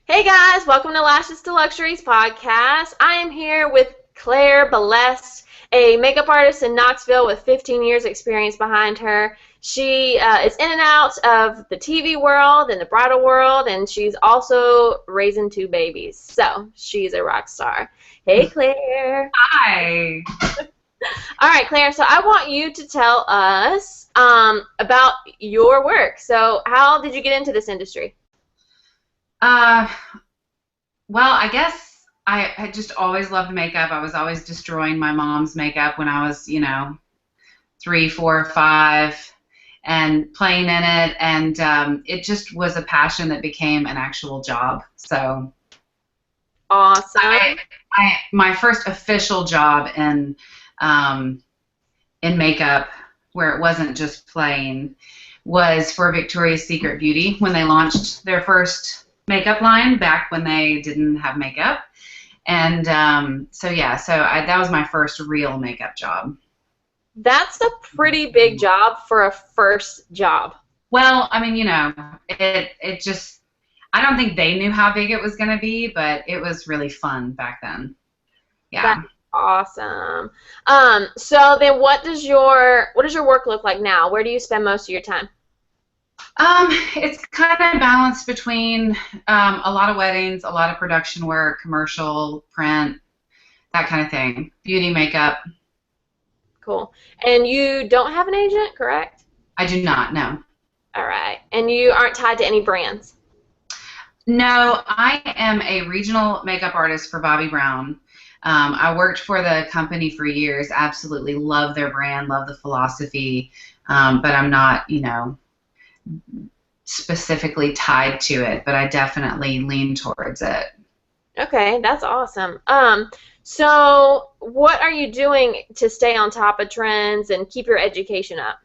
Hey guys, welcome to Lashes to Luxuries podcast. I am here with Claire Balest, a makeup artist in Knoxville with 15 years experience behind her. She is in and out of the TV world and the bridal world, and she's also raising two babies. So she's a rock star. Hey Claire. Hi. All right, Claire, so I want you to tell us about your work. So how did you get into this industry? Uh, well, I guess I had just always loved makeup. I was always destroying my mom's makeup when I was, 3, 4, 5, and playing in it, and it just was a passion that became an actual job. So Awesome. my first official job in makeup, where it wasn't just playing, was for Victoria's Secret Beauty when they launched their first makeup line back when they didn't have makeup. And that was my first real makeup job. That's a pretty big job for a first job. Well, I mean, it just, I don't think they knew how big it was going to be, but it was really fun back then. Yeah. That's awesome. So then what does your work look like now? Where do you spend most of your time? It's kind of balanced between a lot of weddings, a lot of production work, commercial, print, that kind of thing. Beauty, makeup. Cool. And you don't have an agent, correct? I do not, no. All right. And you aren't tied to any brands? No, I am a regional makeup artist for Bobbi Brown. I worked for the company for years, absolutely love their brand, love the philosophy, but I'm not, specifically tied to it, but I definitely lean towards it. Okay, that's awesome. So what are you doing to stay on top of trends and keep your education up?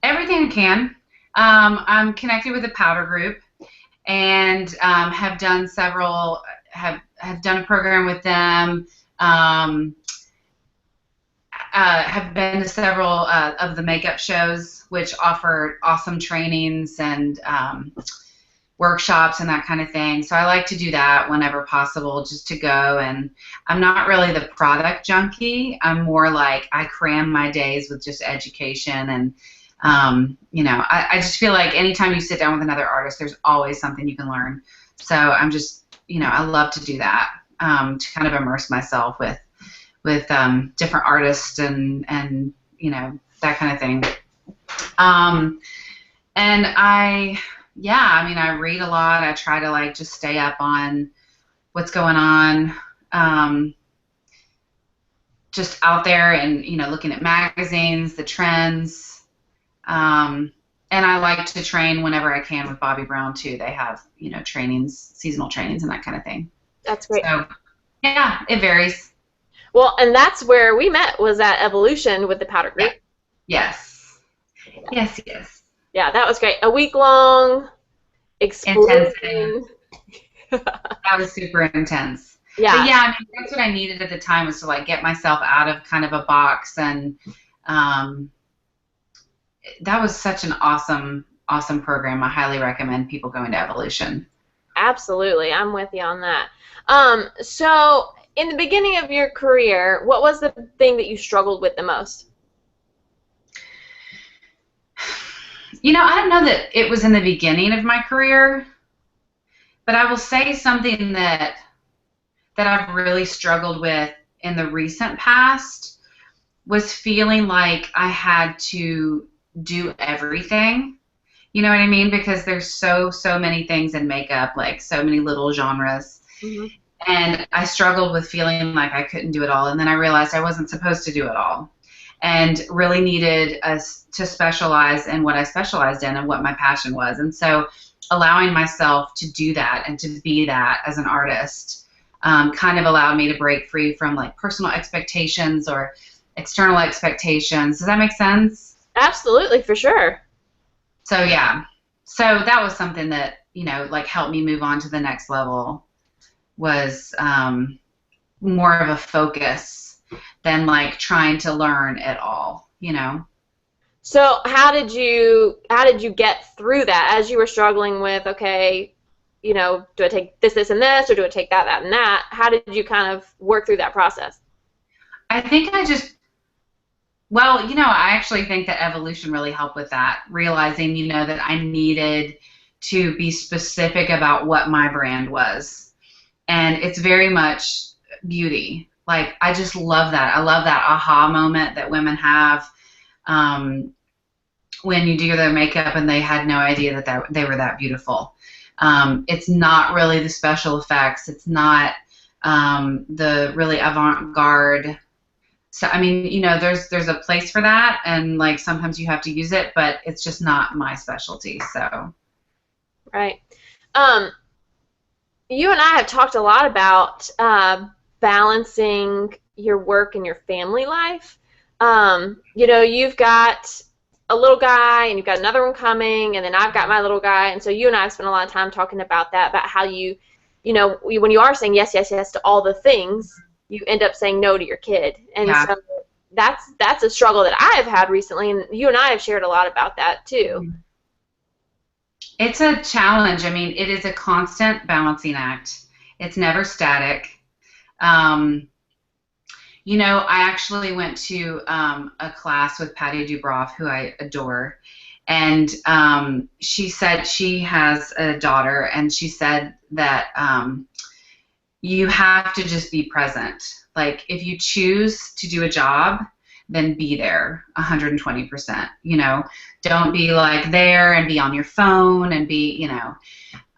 Everything I can. I'm connected with a powder group, and have done several, have done a program with them. Have been to several of the makeup shows, which offer awesome trainings and workshops and that kind of thing. So I like to do that whenever possible, just to go. And I'm not really the product junkie. I'm more like I cram my days with just education. And, I just feel like anytime you sit down with another artist, there's always something you can learn. So I'm just, I love to do that, to kind of immerse myself with different artists and that kind of thing. And I read a lot. I try to just stay up on what's going on, just out there, and looking at magazines, the trends. And I like to train whenever I can with Bobbi Brown too. They have trainings, seasonal trainings, and that kind of thing. That's great. So yeah, it varies. Well, and that's where we met, was at Evolution with the powder group. Yes. Yes, yes. Yeah, that was great. A week-long explosion. Intensive. That was super intense. Yeah. But yeah, that's what I needed at the time, was to get myself out of kind of a box, and that was such an awesome program. I highly recommend people going to Evolution. Absolutely. I'm with you on that. So in the beginning of your career, what was the thing that you struggled with the most? I don't know that it was in the beginning of my career, but I will say something that I've really struggled with in the recent past was feeling like I had to do everything. You know what I mean? Because there's so many things in makeup, so many little genres. Mm-hmm. And I struggled with feeling like I couldn't do it all. And then I realized I wasn't supposed to do it all, and really needed us to specialize in what I specialized in and what my passion was. And so allowing myself to do that and to be that as an artist kind of allowed me to break free from personal expectations or external expectations. Does that make sense? Absolutely, for sure. So yeah. So that was something that, helped me move on to the next level, was more of a focus than trying to learn it all, So how did you get through that as you were struggling with, okay, do I take this, and this, or do I take that, that, and that? How did you kind of work through that process? I think I actually think that evolution really helped with that, realizing, that I needed to be specific about what my brand was. And it's very much beauty. Like, I just love that. I love that aha moment that women have when you do their makeup and they had no idea that they were that beautiful. It's not really the special effects. It's not the really avant-garde. So, I mean, there's a place for that, and like sometimes you have to use it, but it's just not my specialty. So, Right. Um, you and I have talked a lot about balancing your work and your family life. You've got a little guy and you've got another one coming, and then I've got my little guy, and so you and I have spent a lot of time talking about that, about how when you are saying yes, yes, yes to all the things, you end up saying no to your kid. And yeah. so that's a struggle that I have had recently, and you and I have shared a lot about that too. It's a challenge. I mean, it is a constant balancing act. It's never static. I actually went to a class with Patty Dubroff, who I adore, and she said she has a daughter, and she said that you have to just be present. Like, if you choose to do a job, then be there 120%. Don't be like there and be on your phone and be, and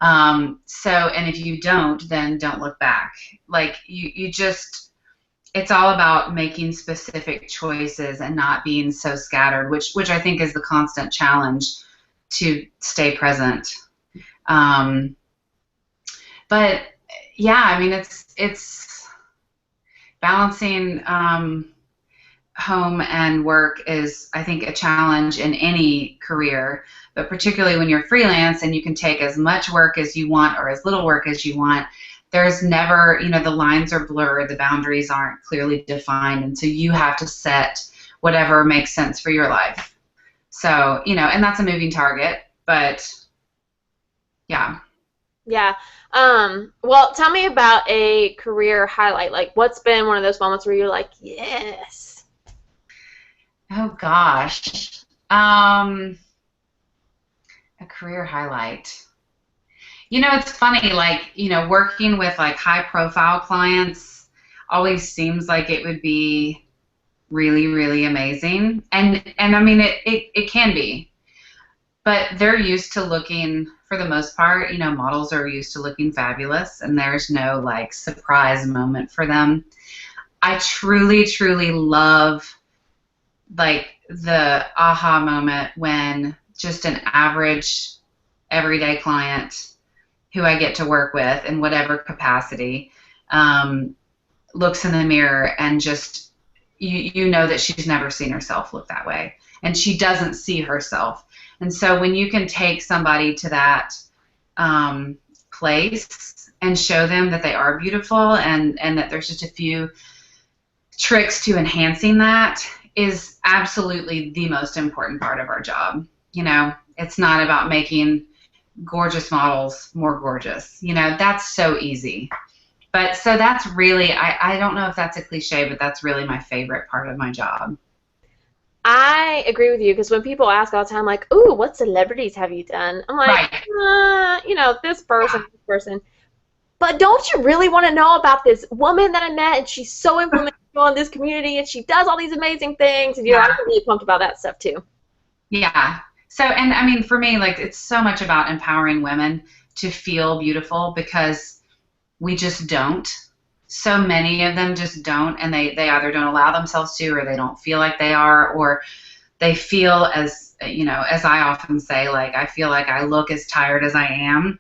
if you don't, then don't look back. Like, you just, it's all about making specific choices and not being so scattered, which I think is the constant challenge, to stay present. But yeah, I mean, it's balancing home and work is, I think, a challenge in any career, but particularly when you're freelance and you can take as much work as you want or as little work as you want. There's never, the lines are blurred, the boundaries aren't clearly defined, and so you have to set whatever makes sense for your life. So, and that's a moving target, but yeah. Yeah. Well, tell me about a career highlight. Like, what's been one of those moments where you're like, yes? Oh gosh. A career highlight. It's funny, like, working with like high profile clients always seems like it would be really, really amazing. And I mean, it can be, but they're used to looking, for the most part, models are used to looking fabulous, and there's no like surprise moment for them. I truly, truly love like the aha moment when just an average everyday client who I get to work with in whatever capacity looks in the mirror and just, you know that she's never seen herself look that way, and she doesn't see herself. And so when you can take somebody to that place and show them that they are beautiful, and that there's just a few tricks to enhancing that, is absolutely the most important part of our job. It's not about making gorgeous models more gorgeous. That's so easy. But so that's really, I don't know if that's a cliche, but that's really my favorite part of my job. I agree with you, because when people ask all the time, like, ooh, what celebrities have you done? I'm like, right. This person, this person. But don't you really want to know about this woman that I met, and she's so influential in this community, and she does all these amazing things, and I'm really pumped about that stuff too. Yeah. So, and I mean, for me, like, it's so much about empowering women to feel beautiful, because we just don't. So many of them just don't, and they either don't allow themselves to, or they don't feel like they are, or they feel, as as I often say, like, I feel like I look as tired as I am.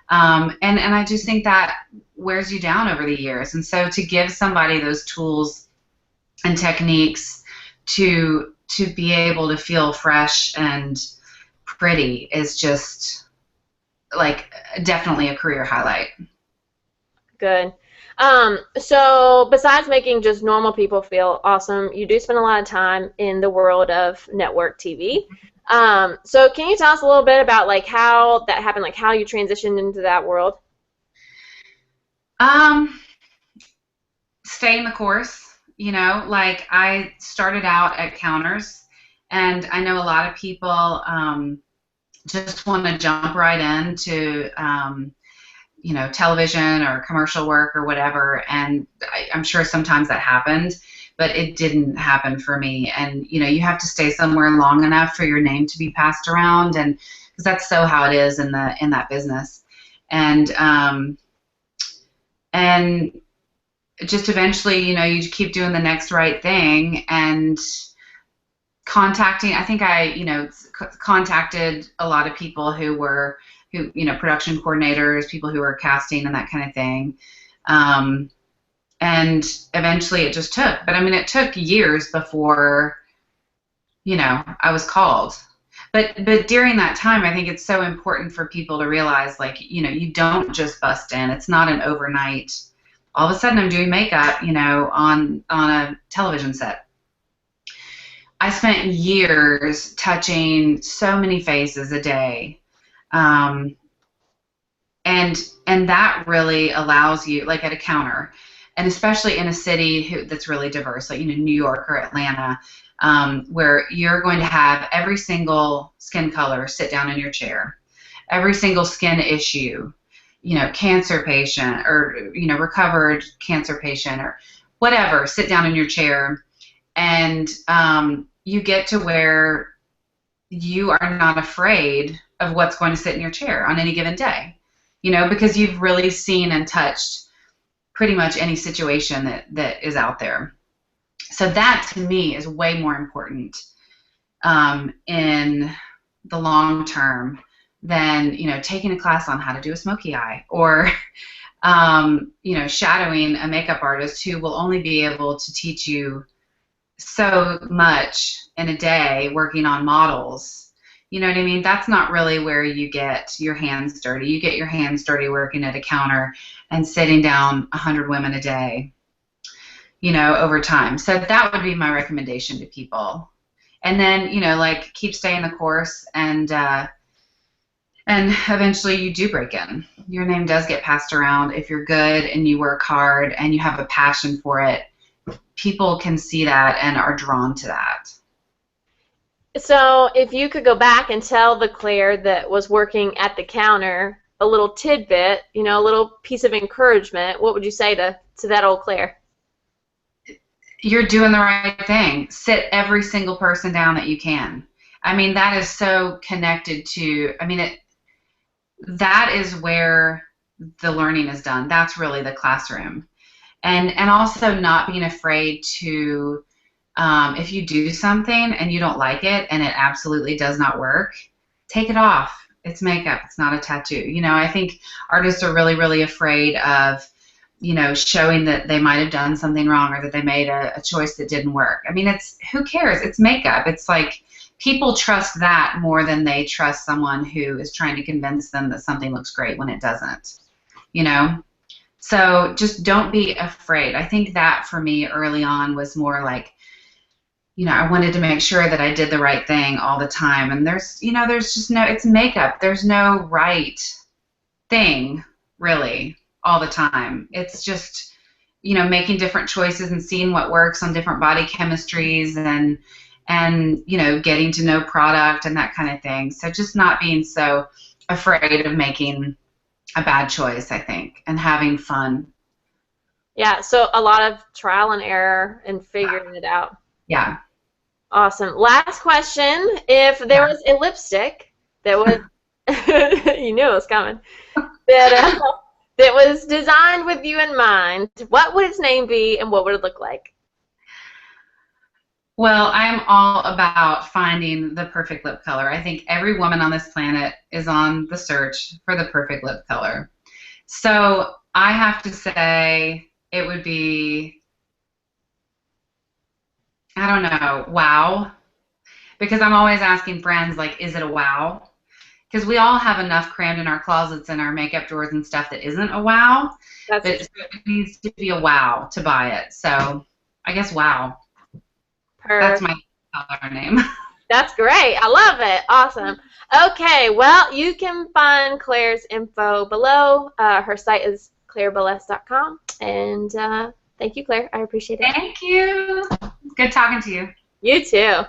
And I just think that wears you down over the years. And so to give somebody those tools and techniques to be able to feel fresh and pretty is just, like, definitely a career highlight. Good. So besides making just normal people feel awesome, you do spend a lot of time in the world of network TV. So can you tell us a little bit about like how that happened, like how you transitioned into that world? Um, Stay in the course, like I started out at counters, and I know a lot of people just want to jump right into television or commercial work or whatever. And I'm sure sometimes that happened, but it didn't happen for me. And, you have to stay somewhere long enough for your name to be passed around. And because that's so how it is in that business. And just eventually, you keep doing the next right thing and contacting. I think contacted a lot of people who production coordinators, people who were casting and that kind of thing. And eventually it just took. But I mean, it took years before, I was called. But during that time, I think it's so important for people to realize, like, you don't just bust in. It's not an overnight. All of a sudden, I'm doing makeup, on a television set. I spent years touching so many faces a day. And that really allows you, like at a counter, and especially in a city that's really diverse, like New York or Atlanta, where you're going to have every single skin color sit down in your chair, every single skin issue, cancer patient or recovered cancer patient or whatever, sit down in your chair, and you get to where you are not afraid of what's going to sit in your chair on any given day. Because you've really seen and touched pretty much any situation that is out there. So that to me is way more important in the long term than, taking a class on how to do a smoky eye or, shadowing a makeup artist who will only be able to teach you so much in a day working on models. You know what I mean? That's not really where you get your hands dirty. You get your hands dirty working at a counter and sitting down 100 women a day, over time. So that would be my recommendation to people. And then, like keep staying the course, and eventually you do break in. Your name does get passed around if you're good and you work hard and you have a passion for it. People can see that and are drawn to that. So if you could go back and tell the Claire that was working at the counter a little tidbit, a little piece of encouragement, what would you say to that old Claire? You're doing the right thing. Sit every single person down that you can. I mean, that is so connected to, that is where the learning is done. That's really the classroom. And also not being afraid to, if you do something and you don't like it and it absolutely does not work, take it off. It's makeup. It's not a tattoo. I think artists are really, really afraid of, showing that they might have done something wrong or that they made a choice that didn't work. I mean, who cares? It's makeup. It's like people trust that more than they trust someone who is trying to convince them that something looks great when it doesn't, So just don't be afraid. I think that for me early on was more like, I wanted to make sure that I did the right thing all the time. And there's just it's makeup. There's no right thing really all the time. It's just, making different choices and seeing what works on different body chemistries and getting to know product and that kind of thing. So just not being so afraid of making a bad choice, I think, and having fun. Yeah, so a lot of trial and error and figuring it out. Yeah. Awesome. Last question. If there was a lipstick that was, you knew it was coming, that was designed with you in mind, what would its name be and what would it look like? Well, I'm all about finding the perfect lip color. I think every woman on this planet is on the search for the perfect lip color. So I have to say it would be, I don't know, wow. Because I'm always asking friends, like, is it a wow? because we all have enough crammed in our closets and our makeup drawers and stuff that isn't a wow. That's But it needs to be a wow to buy it. So I guess wow. That's my color name. That's great. I love it. Awesome. Okay, well, you can find Claire's info below. Her site is clairebalest.com. And thank you, Claire. I appreciate it. Thank you. Good talking to you. You too.